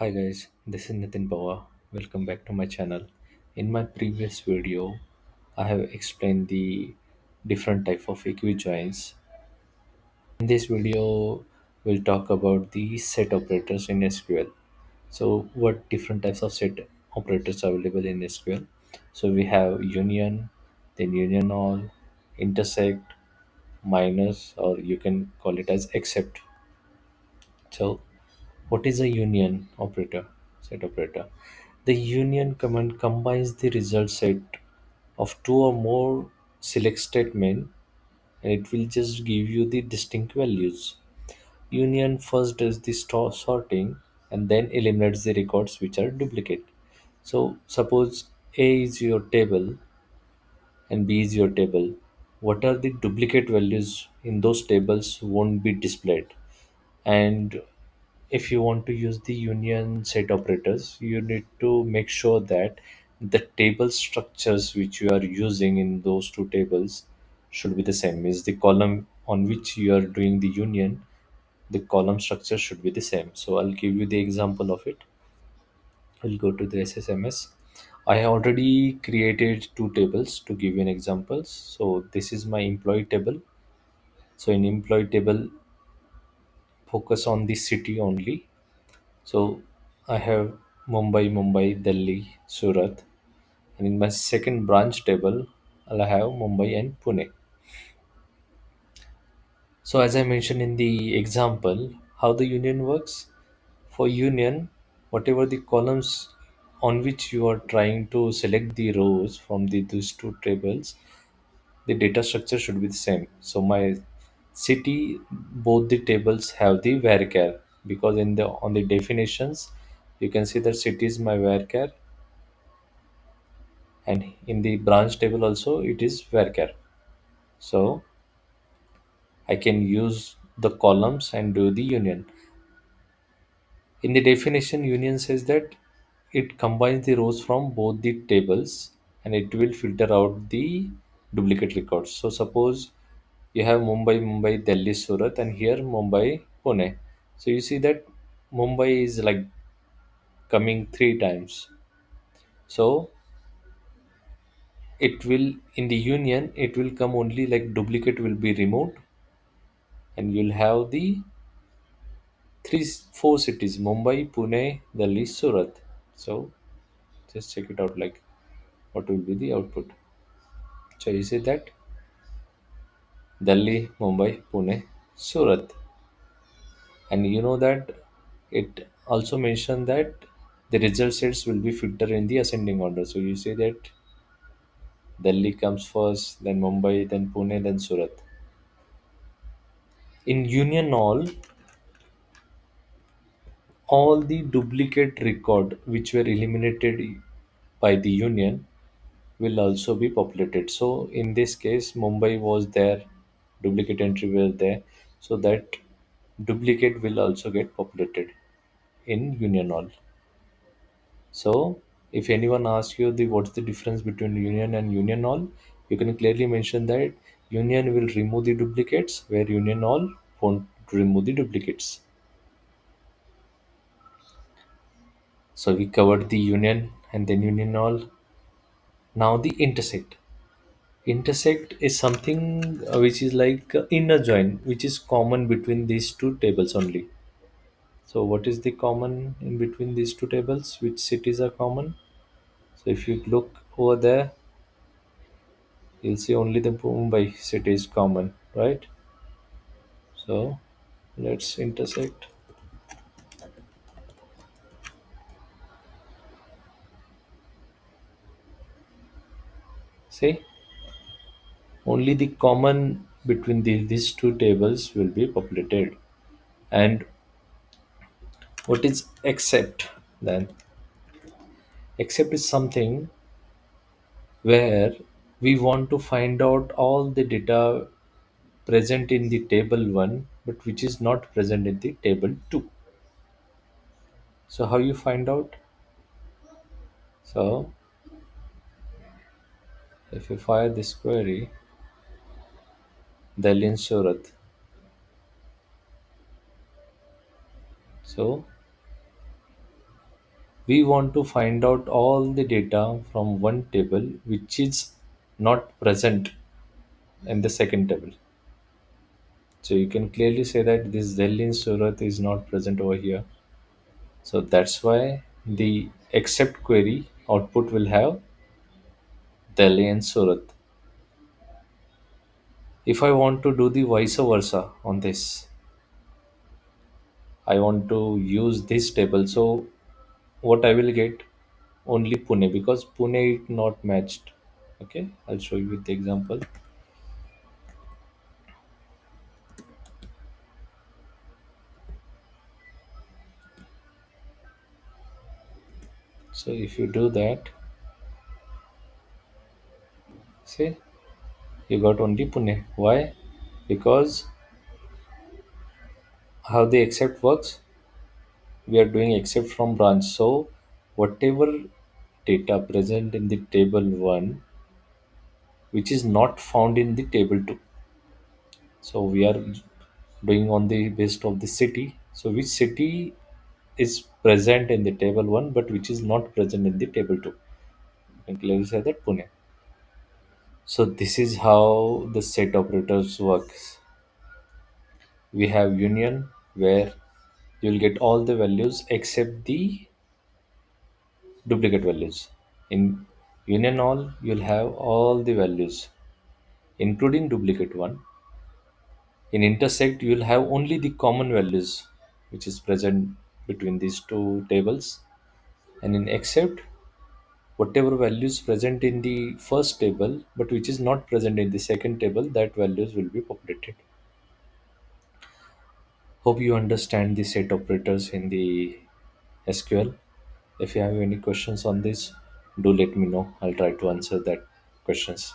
Hi guys, this is Nitin Bawa. Welcome back to my channel. In my previous video, I have explained the different type of equijoins. In this video, we'll talk about the set operators in SQL. So, what different types of set operators are available in SQL? So we have union, then UnionAll, intersect, minus, or you can call it as except. So what is a union operator? Set operator. The union command combines the result set of two or more select statement and it will just give you the distinct values. Union first does the sorting and then eliminates the records which are duplicate. So suppose A is your table and B is your table. What are the duplicate values in those tables won't be displayed. And if you want to use the union set operators, you need to make sure that the table structures which you are using in those two tables should be the same. Is the column on which you are doing the union, the column structure should be the same. So I'll give you the example of it. We'll go to the SSMS. I have already created two tables to give you an examples. So this is my employee table. So in employee table, focus on the city only. So I have Mumbai, Delhi, Surat, and in my second branch table, I'll have Mumbai and Pune. So as I mentioned in the example, how the union works. For union, whatever the columns on which you are trying to select the rows from these two tables, the data structure should be the same. So my city, both the tables have the varchar because in the on the definitions, you can see that city is my varchar and in the branch table also it is varchar. So I can use the columns and do the union. In the definition, union says that it combines the rows from both the tables and it will filter out the duplicate records. So suppose you have Mumbai, Delhi, Surat, and here Mumbai, Pune. So you see that Mumbai is like coming three times. So it will in the union it will come only like duplicate will be removed and you'll have the four cities: Mumbai, Pune, Delhi, Surat. So just check it out, like what will be the output. So you see that Delhi, Mumbai, Pune, Surat, and you know that it also mentioned that the result sets will be filtered in the ascending order. So you see that Delhi comes first, then Mumbai, then Pune, then Surat. In Union all the duplicate record which were eliminated by the union will also be populated. So in this case, Mumbai was there, duplicate entry were there, so that duplicate will also get populated in union all. So if anyone asks you the what's the difference between union and union all, you can clearly mention that union will remove the duplicates where union all won't remove the duplicates. So we covered the union and then union all. Now the intersect. Intersect is something which is like inner join, which is common between these two tables only. So what is the common in between these two tables? Which cities are common? So if you look over there, you'll see only the Mumbai city is common, right? So let's intersect. See, only the common between these two tables will be populated. And what is except then? Except is something where we want to find out all the data present in the table 1 but which is not present in the table 2. So how you find out? So if you fire this query, Delhi and Surat, so We want to find out all the data from one table which is not present in the second table. So you can clearly say that this Delhi in Surat is not present over here. So that's why the except query output will have Delhi and Surat. If I want to do the vice versa on this, I want to use this table. So what I will get only Pune because Pune is not matched. Okay, I'll show you with the example. So if you do that, see, you got only Pune. Why? Because how the accept works, we are doing accept from branch. So whatever data present in the table 1 which is not found in the table 2, so we are doing on the based of the city, so which city is present in the table 1 but which is not present in the table 2, and clearly say that Pune. So this is how the set operators works. We have union where you'll get all the values except the duplicate values. In UnionAll, you'll have all the values, including duplicate one. In Intersect, you'll have only the common values, which is present between these two tables. And in Accept, whatever values present in the first table, but which is not present in the second table, that values will be populated. Hope you understand the set operators in the SQL. If you have any questions on this, do let me know. I'll try to answer that questions.